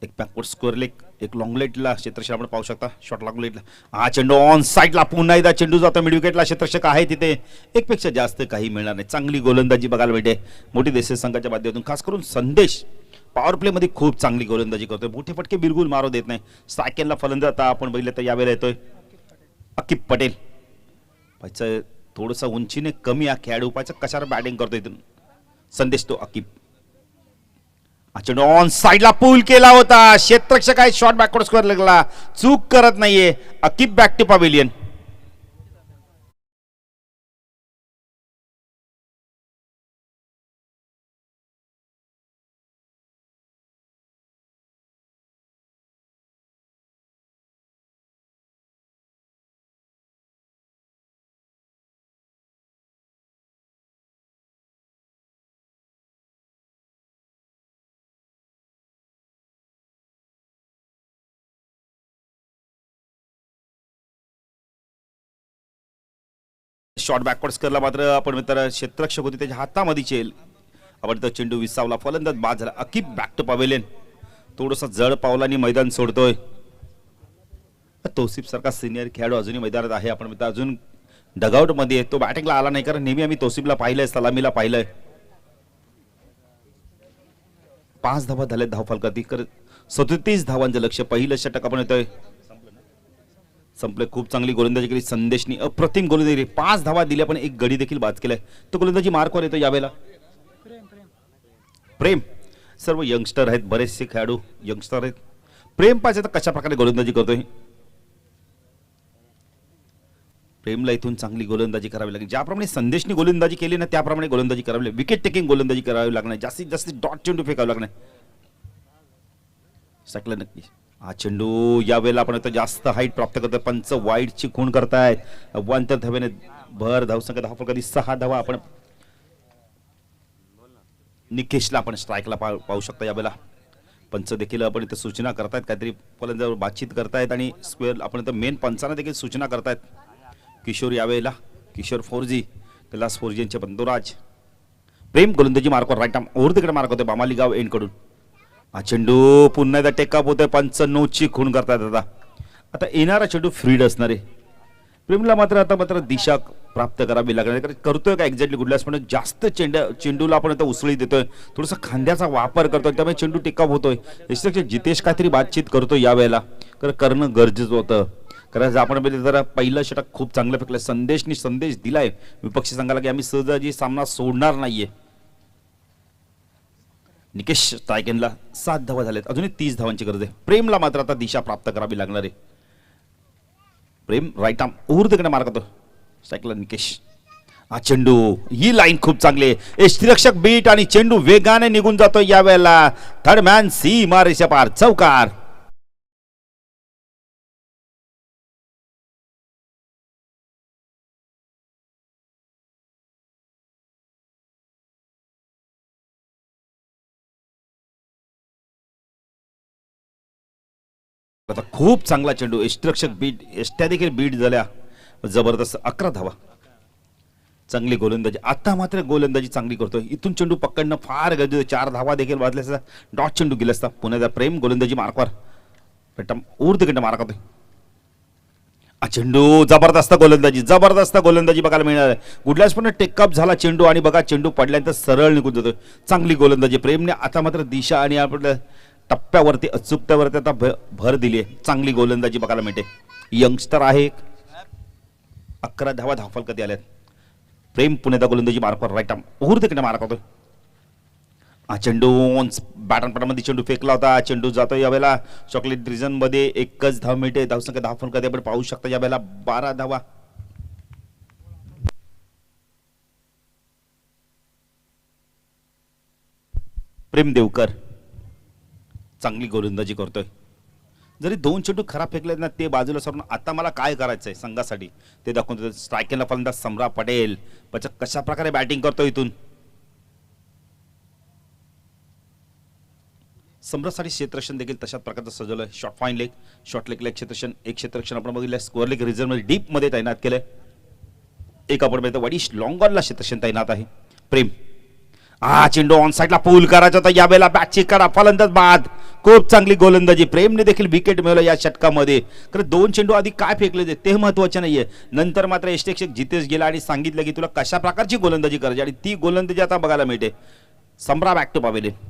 एक बॅकवर्ड स्क्वेअर लेग एक लॉंग लेटला क्षेत्ररक्षण आपण पाहू शकता. शॉर्ट लॉंग लेटला हा चेंडू ऑन साइडला पुन्हा एकदा चेंडू जातो मिड विकेटला. क्षेत्ररक्षक आहे तिथे. एकपेक्षा जास्त काही मिळणार नाही. चांगली गोलंदाजी बघायला मिळते मोठी देश संघाच्या माध्यमातून. खास करून संदेश पॉवर प्ले मध्ये खूप चांगली गोलंदाजी करतोय. मोठे फटके बिलकुल मारू देत नाही. स्ट्रायकेनला फलंदाज आता आपण बघितलं तर यावेळेला येतोय आकिब पटेल. पाहिजे थोडंसं उंचीने कमी हा खेळाडू पाहिजे कशावर बॅटिंग करतोय इथून संदेश तो आकिब. चेंडू ऑन साइडला पूल केला होता. क्षेत्ररक्षक आहे शॉर्ट बॅकवर्ड स्क्वेअर लेगला. चूक करत नाहीये. Aqib back to pavilion. Short backward स्क्वेअरला मात्र आपण मित्र क्षेत्ररक्षक होते त्याच्या हातामध्ये चेल. आपण तर चेंडू विसावला. फलंदाज बाद झाला. Aqib back to pavilion. थोडंसं जड पावलांनी मैदान सोडतोय. तौसिफ सारखा सिनियर खेळाडू अजूनही मैदानात आहे. आपण मित्र अजून डगआउट मध्ये तो बॅटिंगला आला नाही कारण नेहमी आम्ही तौसिफला पाहिलंय सलामीला पाहिलंय. 5 धावा झाल्यात धाव फलकाती. 37 धावांचं लक्ष. पहिलं षटक आपण येतोय संपले. खूप चांगली गोलंदाजी केली संदेशनी. अप्रतिम गोलंदाजी. 5 धावा दिल्या पण एक गडी देखील बाद केलाय. तो गोलंदाजी मार्कवर येतो यावेळेला प्रेम. सर्व यंगस्टर आहेत. बरेचसे खेळाडू यंगस्टर आहेत. प्रेम पाहिजे तर कशा प्रकारे गोलंदाजी करतोय. प्रेमला इथून चांगली गोलंदाजी करावी लागेल. ज्याप्रमाणे संदेशने गोलंदाजी केली ना त्याप्रमाणे गोलंदाजी करावी लागेल. विकेट टेकिंग गोलंदाजी करावी लागणार, जास्तीत जास्त डॉट चेंडू फेकावं लागणार. सकलं नक्की हा चेंडू यावेळेला आपण आता जास्त हाईट प्राप्त करतोय. पंच वाईडची खूण करतायत. अव्वांतर धावेने भर धावसंख्या 10 फलकादी 6 धावा. आपण निकेशला आपण स्ट्राईकला पाहू शकता. यावेळेला पंच देखील आपण इथं सूचना करतायत, काहीतरी फलंदाजावर बातचीत करतायत आणि स्क्वेअर आपण इथं मेन पंचांना देखील सूचना करतायत. किशोर यावेळेला किशोर 4G कैलास 4G यांचे बंधुराज. प्रेम गोलंदाजी मार्कवर राईट आर्म ओव्हर तिकडे मार्क होतोय बामाली गाव एंड कडून. हा चेंडू पुन्हा एकदा टेकअप होतोय. पंच 9ची खूण करतायत. आता येणारा चेंडू फ्रीड असणार आहे. प्रेमला मात्र दिशा प्राप्त करावी लागणार. करतोय का एक्झॅक्टली गुडलास, पण जास्त चेंडूला आपण आता उसळी देतोय, थोडासा खांद्याचा वापर करतोय, त्यामुळे चेंडू टेकअप होतोय. जितेश काहीतरी बातचीत करतोय यावेळेला, करणं गरजेचं होतं. कारण आपण जरा पहिलं षटक खूप चांगलं फेकलं. संदेश दिलाय विपक्षी संघाला की आम्ही सहजाजी सामना सोडणार नाहीये. निकेश स्ट्रायकेनला 7 धावा झाल्यात. अजूनही 30 धावांची गरज आहे. प्रेमला मात्र आता दिशा प्राप्त करावी लागणार आहे. प्रेम राईट आर्म ओव्हर तिकडे मार्क करतो. स्ट्राईकला निकेश. हा चेंडू ही लाईन खूप चांगली आहे. यष्टीरक्षक बीट आणि चेंडू वेगाने निघून जातो. यावेळेला थर्ड मॅन सीमा रेषा पार चौकार. आता खूप चांगला चेंडू. यष्टीरक्षक बीट यष्ट्या देखील बीट झाल्या. जबरदस्त 11 धावा. चांगली गोलंदाजी. आता मात्र गोलंदाजी चांगली करतोय. इथून चेंडू पकडणं फार गरजेचं. 4 धावा देखील वाजल्या असता डॉट चेंडू गेला असता. पुण्याचा प्रेम गोलंदाजी मार्कवर ऊर्ध तिकडे मार्क होतोय. हा चेंडू जबरदस्त गोलंदाजी बघायला मिळणार. गुडलास पण टेकअप झाला चेंडू आणि बघा चेंडू पडल्यानंतर सरळ निघून जातोय. चांगली गोलंदाजी. प्रेमने आता मात्र दिशा आणि आपल्या टप्प्यावरती अचूकतेवरती आता भर दिली आहे. चांगली गोलंदाजी बघायला मिळते. यंगस्टर आहे. 11 धावा धावफलकात आल्यात. प्रेम पुण्याचा गोलंदाजी मार्कवर राईट आर्म ओव्हर तिकडे मार्क होतोय. हा चेंडू बॅटनपटामध्ये चेंडू फेकला होता. चेंडू जातोय यावेळेला चॉकलेट रिजन मध्ये. एकच धाव मिळते. धावसंख्या 10 फलकात आपण पाहू शकता. यावेळेला 12 धावा. प्रेम देवकर चांगली गोलंदाजी करतोय. जरी 2 चेंडू खराब फेकले ना ते बाजूला सरून आता मला काय करायचंय संघासाठी ते दाखवतो. स्ट्रायकरला फलंदाज सम्रा पटेल कशा प्रकारे बॅटिंग करतो. इथून सम्राटसाठी क्षेत्ररक्षण देखील तशाच प्रकारचं सजवलंय. शॉर्ट फाईन लेग, शॉर्ट लेगला एक क्षेत्ररक्षण आपण बघितलं. स्कोअर लेग रिझर्व मध्ये डीप मध्ये तैनात केलंय. एक आपण बघितलं वडिश लॉंग ऑनला क्षेत्ररक्षण तैनात आहे. प्रेम हा चेंडू ऑन साईडला पूल करायचा होता. यावेळेला बॅटची करा फलंदाज बाद. खूप चांगली गोलंदाजी. प्रेमने देखील विकेट मिळवलं या षटकामध्ये. कारण 2 चेंडू आधी काय फेकले ते महत्वाचे नाहीये. नंतर मात्र यष्टीरक्षक जितेश गेला आणि सांगितलं की तुला कशा प्रकारची गोलंदाजी करायची आणि ती गोलंदाजी आता बघायला मिळते. सम्रा बॅक टू पवेलियन.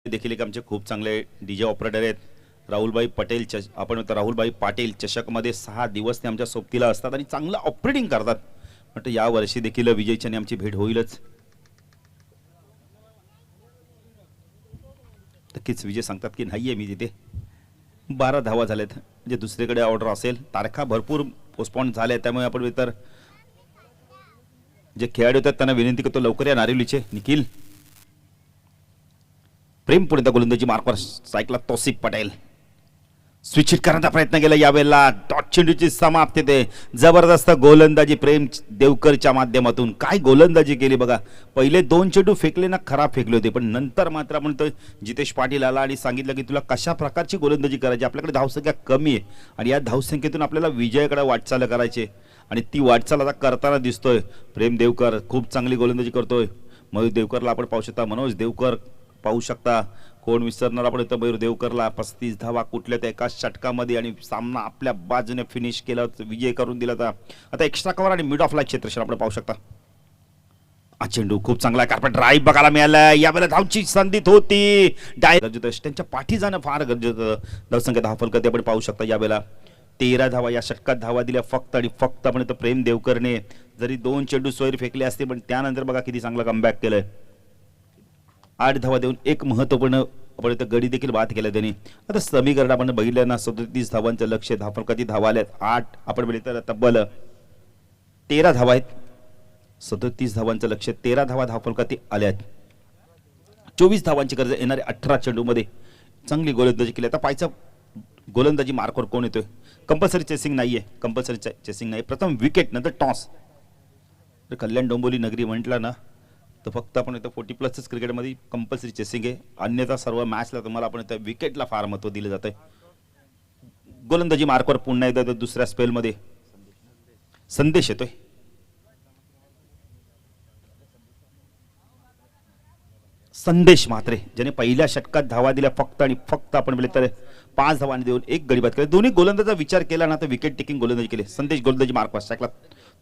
देखील एक आमचे खूप चांगले डीजे ऑपरेटर आहेत. राहुलभाई पटेल आपण राहुलभाई पाटील चषकमध्ये 6 दिवस ते आमच्या सोबतीला असतात आणि चांगलं ऑपरेटिंग करतात. म्हटलं या वर्षी देखील विजयची आमची भेट होईलच. नक्कीच विजय सांगतात की नाहीये मी तिथे. 12 धावा झाल्यात. म्हणजे दुसरीकडे ऑर्डर असेल. तारखा भरपूर पोस्टपोन झाल्या त्यामुळे आपण इतर जे खेळाडू होतात त्यांना विनंती करतो लवकर या. नारिवलीचे निखिल. प्रेम पुढे गोलंदाजी मार्कवर स्ट्राईकला तौसिफ पटेल. स्विच हिट करण्याचा प्रयत्न केला. यावेळेला डॉट चेंडूची समाप्ती ते जबरदस्त गोलंदाजी प्रेम देवकरच्या माध्यमातून. काय गोलंदाजी केली बघा. पहिले 2 चेंडू फेकले ना खराब फेकले होते, पण नंतर मात्र आपण तो जितेश पाटील आला आणि सांगितलं की तुला कशा प्रकारची गोलंदाजी करायची. आपल्याकडे धावसंख्या कमी आहे आणि या धावसंख्येतून आपल्याला विजयाकडे वाटचाल करायची आणि ती वाटचाल आता करताना दिसतोय. प्रेम देवकर खूप चांगली गोलंदाजी करतोय. मयूर देवकरला आपण पाहू शकता. मनोज देवकर पाहू शकता. कोण विसरणार आपण इथं मयूर देवकरला. 35 धावा कुठल्या त्या एका षटकामध्ये आणि सामना आपल्या बाजूने फिनिश केला. विजय करून दिला. आता एक्स्ट्रा कव्हर आणि मिड ऑफ लाईन क्षेत्रक्षण आपण पाहू शकता. हा चेंडू खूप चांगला कार्पेट ड्राईव्ह बघायला मिळाला. यावेळेला धावची संधीत होती. त्यांच्या पाठी जाणं फार गरजेचं. धावसंख्या 10 फलक आपण पाहू शकता. यावेळेला 13 धावा या षटकात धावा दिल्या फक्त आणि फक्त. आपण इथं प्रेम देवकरने जरी 2 चेंडू सोयरी फेकले असते पण त्यानंतर बघा किती चांगला कमबॅक केलंय. 8 धावा देऊन एक महत्वपूर्ण आपण इथं गडी देखील बाद केला त्यांनी. आता समीकरण आपण बघितलं ना, 37 धावांचं लक्ष, धावफलकाची धावा आल्यात 8. आपण बघितलं तब्बल 13 धावा आहेत. 37 धावांचं लक्ष, 13 धावा धावफलकात आल्यात. 24 धावांची गरज येणारे 18 चेंडू मध्ये चांगली गोलंदाजी केली. आता पाहायचं गोलंदाजी मार्कवर कोण येतोय. कंपल्सरी चेसिंग नाहीये, कंपल्सरी चेसिंग नाही. प्रथम विकेट नंतर टॉस. कल्याण डोंबिवली नगरी म्हटलं ना तर फक्त आपण इथं 40+ क्रिकेटमध्ये कंपल्सरी चेसिंग आहे. अन्यथा सर्व मॅचला तुम्हाला आपण इथं विकेटला फार महत्त्व दिलं जातं. गोलंदाजी मार्कवर पुन्हा एकदा दुसऱ्या स्पेलमध्ये संदेश येतोय. संदेश म्हात्रे ज्याने पहिल्या षटकात धावा दिल्या फक्त आणि फक्त. आपण बोलले तर 5 धावांनी देऊन एक गडी बाद केला. दोन्ही गोलंदाजाचा विचार केला ना तर विकेट टेकिंग गोलंदाजी केली. संदेश गोलंदाजी मार्कवर स्ट्राईकला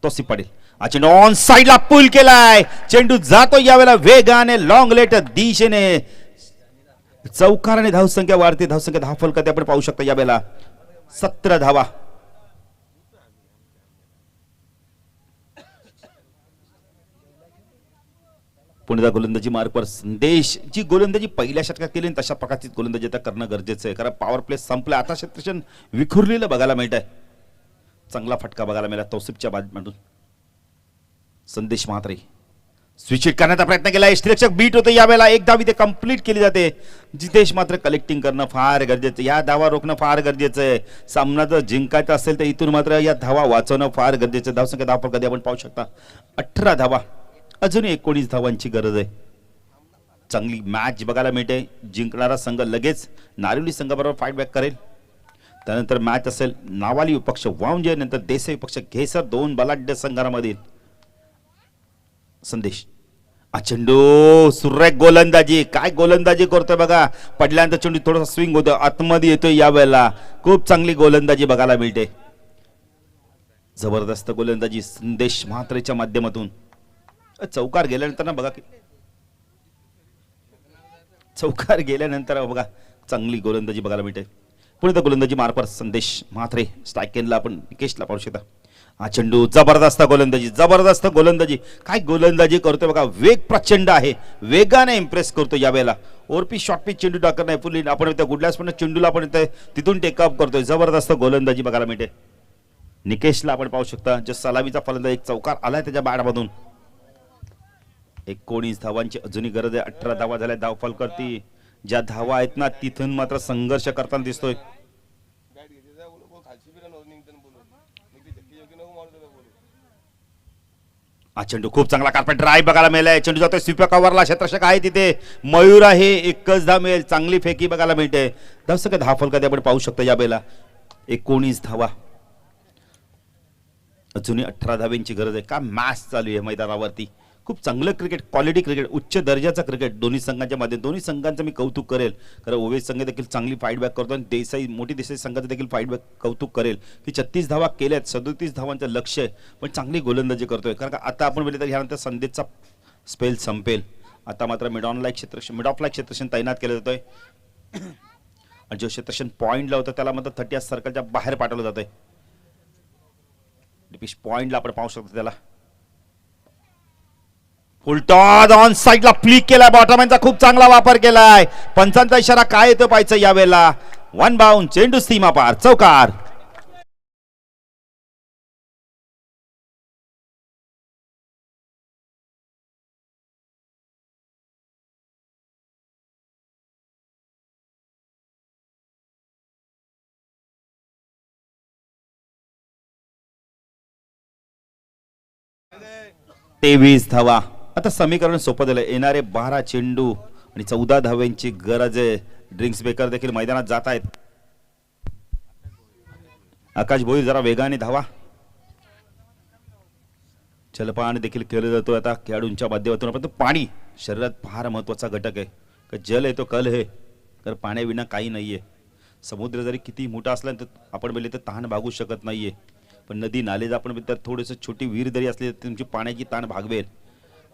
तोसी पडेल. हा चेंडू ऑन साइडला पुल केलाय. चेंडू जातो यावेळेला वेगाने लॉंग लेट दिशेने. चौकाराने धावसंख्या वाढते. धावसंख्या 10 फलकात आपण पाहू शकता. यावेळेला 17 धावा. पुन्हा गोलंदाजी मार्कवर संदेश. जी गोलंदाजी पहिल्या षटकात केली तशा प्रकारची गोलंदाजी आता करणं गरजेचं आहे. कारण पॉवर प्ले संपला. आता क्षेत्रक्षण विखुरलेलं बघायला मिळत आहे. चांगला फटका बघायला मिळाला तौसिफच्या बाजूमधून. संदेश म्हात्रे स्विच हिट करण्याचा प्रयत्न केला. यष्टीरक्षक बीट होते. यावेळेला एक धाव इथे कंप्लीट केली जाते. जितेश मात्र कलेक्टिंग करणं फार गरजेचं. या धावा रोखणं फार गरजेचं आहे. सामना जर जिंकायचा असेल तर इथून मात्र या धावा वाचवणं फार गरजेचं. धावसंख्या 10 फलकात आपण पाहू शकता 18 धावा. अजून 19 धावांची गरज आहे. चांगली मॅच बघायला मिळते. जिंकणारा संघ लगेच नारिवली संघाबरोबर फाईट बॅक करेल. त्यानंतर मॅच असेल नावाली विपक्ष वाऊंजे नंतर देसाई विपक्ष घेसर. 2 बलाढ्य संघांमधील संदेश. चेंडू सुरेख गोलंदाजी. काय गोलंदाजी करतोय बघा. पडल्यानंतर चेंडू थोडासा स्विंग होतो आतमध्ये येतोय. यावेळेला खूप चांगली गोलंदाजी बघायला मिळते. जबरदस्त गोलंदाजी संदेश म्हात्रेच्या माध्यमातून. चौकार गेल्यानंतर ना बघा चौकार गेल्यानंतर बघा चांगली गोलंदाजी बघायला मिळते. पुढे गोलंदाजी मार्फत संदेश म्हात्रे. स्ट्रायकेनला आपण निकेशला पाहू शकता. हा चेंडू जबरदस्त गोलंदाजी. जबरदस्त गोलंदाजी. काय गोलंदाजी करतोय बघा. वेग प्रचंड आहे. वेगाने इम्प्रेस करतो. यावेळेला ओरपी शॉर्ट पिच चेंडू टाकत नाही. फुल आपण गुडल्यास पण चेंडूला आपण तिथून टेकअप करतोय. जबरदस्त गोलंदाजी बघायला मिळते. निकेशला आपण पाहू शकता. जो सलामीचा फलंदाज एक चौकार आलाय त्याच्या बॅटमधून. 19 धावांची अजूनही गरज आहे. 18 धावा झाल्या धावफलकावरती. ज्या धावा आहेत ना तिथून मात्र संघर्ष करताना दिसतोय. चेंडू खूप चांगला कार्पेट ड्राईव्ह बघायला मिळालाय. चेंडू जातोय स्वीपर कव्हरला. क्षेत्ररक्षक आहे तिथे. मयूर आहे. एकच धाव मिळेल. चांगली फेकी बघायला मिळते. धावसंख्या 10 फलकात आपण पाहू शकतो. यावेळेला 19 धावा. अजूनही 18 धावांची गरज आहे. का मॅच चालू आहे मैदानावरती. खूप चांगलं क्रिकेट. Quality cricket. उच्च दर्जाचं क्रिकेट दोन्ही संघांच्या मध्ये. दोन्ही संघांचं मी कौतुक करेल. कारण ओवेस संघ देखील चांगली फाईट बॅक करतो आणि देसाई मोठी देसाई संघाचं देखील फाईट बॅक कौतुक करेल की 36 धावा केल्यात. 37 धावांचं लक्ष आहे पण चांगली गोलंदाजी करतोय. कारण आता आपण बघितलं तर ह्यानंतर संदेशचा स्पेल संपेल. आता मात्र मिड ऑफ लाईक क्षेत्रक्षण तैनात केलं जातोय. आणि जो क्षेत्रक्षण पॉईंटला होतं त्याला मात्र 30 सर्कलच्या बाहेर पाठवलं जातंय. पॉईंटला आपण पाहू शकतो. त्याला फुलटॉस ऑन साइडला फ्लिक केलाय. बॉटमॅनचा खूप चांगला वापर केलाय. पंचांचा इशारा काय येतो पाहायचं. यावेळेला 1 बाउंड. चेंडू सीमा पार. चौकार. तेवीस धावा. आता समीकरण सोपं झालं. येणारे 12 चेंडू आणि 14 धाव्यांची गरज आहे. ड्रिंक्स बेकर देखील मैदानात जात आहेत. आकाश भोईर जरा वेगाने धावा. जलपान देखील केलं जातो आता खेळाडूंच्या माध्यमातून. आपण पाणी शरीरात फार महत्वाचा घटक आहे. जल आहे तो कल आहे. तर पाण्याविना काही नाहीये. समुद्र जरी किती मोठा असला तर आपण बोलले तर तहान भागू शकत नाहीये. पण नदी नाले आपण तर थोडंसं छोटी विहीर जरी असली तर तुमची पाण्याची ताण भागवेल.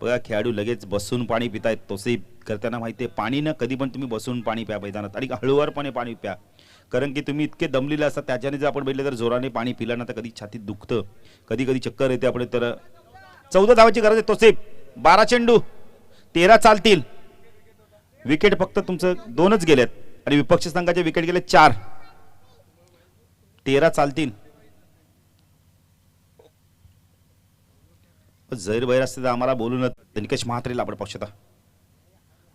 बघा खेळाडू लगेच बसून पाणी पितायत. तसे करताना माहिती आहे पाणी ना कधी पण तुम्ही बसून पाणी प्या मैदानात आणि हळूवारपणे पाणी प्या, कारण की तुम्ही इतके दमलेले असतात. त्याच्याने जर आपण बघितलं तर जोराने पाणी पिलं ना तर कधी छातीत दुखतं, कधी कधी चक्कर येते आपण. तर 14 धावाची गरज आहे. तोसे 12 चेंडू 13 चालतील. विकेट फक्त तुमचं 2च गेलेत आणि विपक्ष संघाचे विकेट गेले 4. 13 चालतील. जैर बैर असते तर आम्हाला बोलून निकेश महात्रेला आपण पाहू शकता.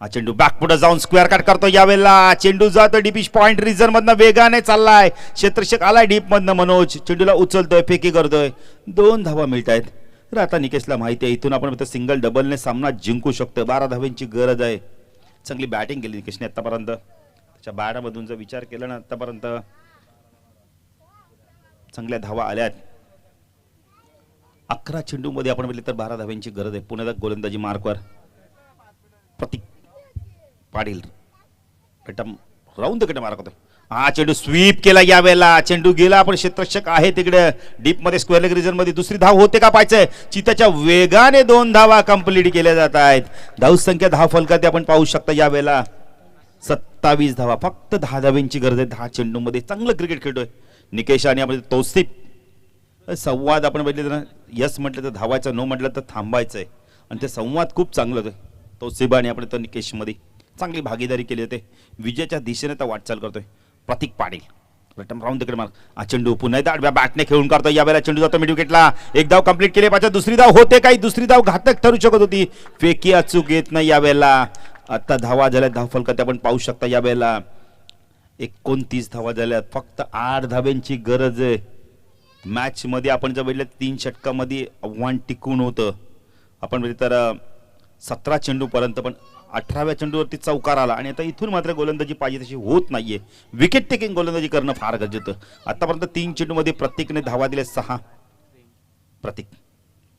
हा चेंडू बॅक पुढे जाऊन स्क्वेअर कट करतो. यावेळेला चेंडू जातो डीपिश पॉइंट रिझन मधनं वेगाने चाललाय. क्षेत्ररक्षक आलाय डीप मधनं. मनोज चेंडूला उचलतोय, फेकी करतोय. 2 धावा मिळत आहेत. तर आता निकेशला माहिती आहे इथून आपण सिंगल डबलने सामना जिंकू शकतो. 12 धावांची गरज आहे. चांगली बॅटिंग केली निकेशने आतापर्यंत. त्याच्या बॅटमधून जर विचार केला ना आतापर्यंत चांगल्या धावा आल्यात. 11 चेंडूमध्ये आपण बघितलं तर 12 धाव्यांची गरज आहे. पुण्यात गोलंदाजी मार्कवर प्रतीक पाटील राऊंड तिकडे मारक होतो. हा चेंडू स्वीप केला. यावेळेला चेंडू गेला, आपण क्षेत्ररक्षक आहे तिकडे डीप मध्ये स्क्वेअर लेग रिजन मध्ये. दुसरी धाव होते का पाहायचंय. चिताच्या वेगाने 2 धावा कंप्लीट केल्या जात आहेत. धाव संख्या 10 फलकात आपण पाहू शकता. यावेळेला 27 धावा, फक्त 10 धाव्यांची गरज आहे. 10 चेंडू मध्ये चांगलं क्रिकेट खेळतोय निकेश आणि आपण तौसिफ. संवाद आपण बघितलं ना, यस म्हटलं तर धावायचं, नो म्हटलं तर थांबायचंय आणि ते संवाद खूप चांगलं होतं. तौसिफ आणि आपण तर निकेश मध्ये चांगली भागीदारी केली होते. विजयाच्या दिशेने तर वाटचाल करतोय प्रतीक पाटील. राऊंड तिकडे मार. हा चेंडू पुन्हा एकदा आडव्या बॅटने खेळून काढतो. यावेळेला चेंडू जातो मिड विकेटला. 1 धाव कंप्लीट केली पाहिजे. दुसरी धाव होते काही. दुसरी धाव घातक ठरू शकत होती. फेकी अचूक येत नाही यावेळेला. आता धावा झाल्या 10 फलकात आपण पाहू शकता. यावेळेला 29 धावा झाल्यात. फक्त 8 धाव्यांची गरज आहे. मॅच मध्ये आपण जर बघितलं 3 षटकामध्ये आव्हान टिकून होतं. आपण बघितलं तर 17 चेंडू पर्यंत, पण 18व्या चेंडूवरती चौकार आला आणि आता इथून मात्र गोलंदाजी पाहिजे तशी होत नाहीये. विकेट टेकिंग गोलंदाजी करणं फार गरजेचं. आतापर्यंत 3 चेंडू मध्ये प्रत्येकाने धावा दिले 6. प्रतीक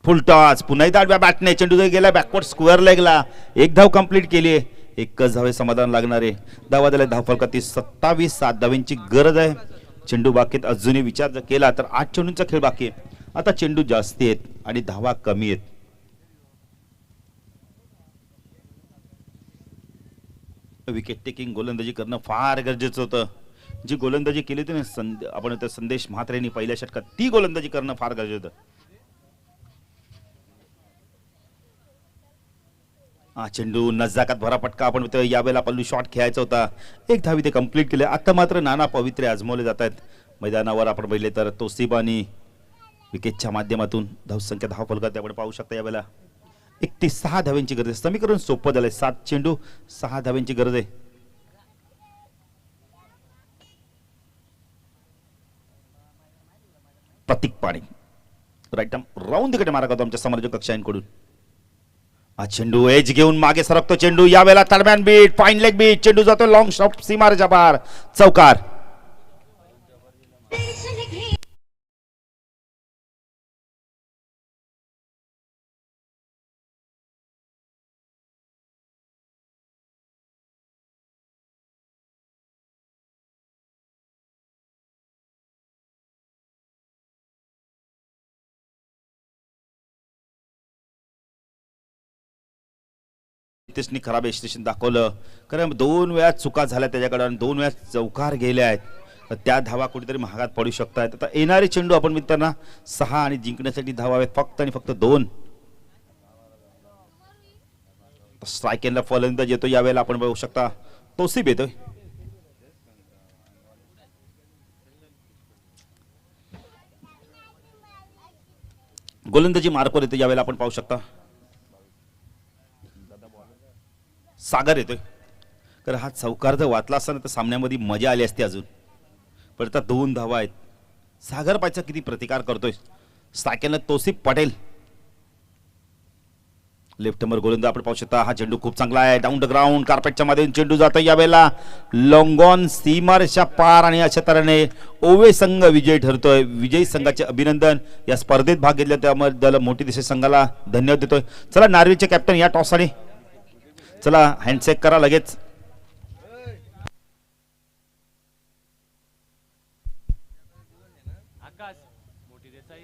फुल टॉस. पुन्हा एकदा आडव्या बॅटने चेंडू गेला बॅकवर्ड स्क्वेअर लेगला. 1 धाव कंप्लीट केली आहे. 1च धावे समाधान लागणार आहे. धावा दिल्या 10 फलकात 27. 7 धाव्यांची गरज आहे. चेंडू बाकीत अजूनही विचार जर केला तर 8 चेंडूंचा खेळ बाकी आहे. आता चेंडू जास्ती आहेत आणि धावा कमी आहेत. विकेट टेकिंग गोलंदाजी करणं फार गरजेचं होतं. जी गोलंदाजी केली होती ना आपण संदेश म्हात्रेंनी पहिल्या षटकात, ती गोलंदाजी करणं फार गरजेचं होतं. हा चेंडू नजाकत भरा फटका. आपण यावेळेला पल्लू शॉट खेळायचा होता. 1 धावी ते कंप्लीट केले. आता मात्र नाना पवित्रे आजमवले जात आहेत मैदानावर. आपण बघितले तर तौसिफ आणि विकेटच्या माध्यमातून धावसंख्या 10 फलकात आपण पाहू शकता. यावेळेला 6 धाव्यांची गरज आहे. समीकरण सोपं झालंय. 7 चेंडू 6 धाव्यांची गरज आहे. प्रतीक पाणी राईट राऊंड तिकडे मारा करतो आमच्या समालोचक कक्षांकडून. हा चेंडू एज घेऊन मागे सरकतो. चेंडू यावेळेला third man beat, fine leg beat. चेंडू जातो लॉंग शॉट सीमारेच्या पार. चौकार. नितेशनी खराब एस्टेशन दाखवलं, कारण 2 वेळा चुका झाल्या त्याच्याकडे आणि 2 वेळा चौकार गेल्या आहेत. तर त्या धावा कुठेतरी महागात पडू शकतात. आता येणारे चेंडू आपण मित्रांना 6 आणि जिंकण्यासाठी धावा आहेत फक्त आणि फक्त 2. स्ट्राईकला फलंदाज येतो. यावेळेला आपण बघू शकता तौसिफ येतोय. गोलंदाजी मार्कवर येतो. यावेळेला आपण पाहू शकता सागर येतोय. तर हा चौकार जर वाचला असता ना तर सामन्यामध्ये मजा आली असती अजून. पण आता 2 धावा आहेत. सागर पायचा किती प्रतिकार करतोय. स्ट्रायकरला तौसिफ पटेल. लेफ्ट नंबर गोलंदाज आपण पाहू शकता. हा चेंडू खूप चांगला आहे. डाऊन द ग्राउंड कार्पेटच्या मध्ये चेंडू जातो. यावेळेला लॉंगॉन सीमारेच्या पार आणि अशा तऱ्हेने ओवे संघ विजय ठरतोय. विजयी संघाचे अभिनंदन. या स्पर्धेत भाग घेतला त्यामुळे मोठी दिशे संघाला धन्यवाद देतोय. चला नार्वेचे कॅप्टन या टॉससाठी चला हँडशेक करा लगेच. आकाश मोठी देसाई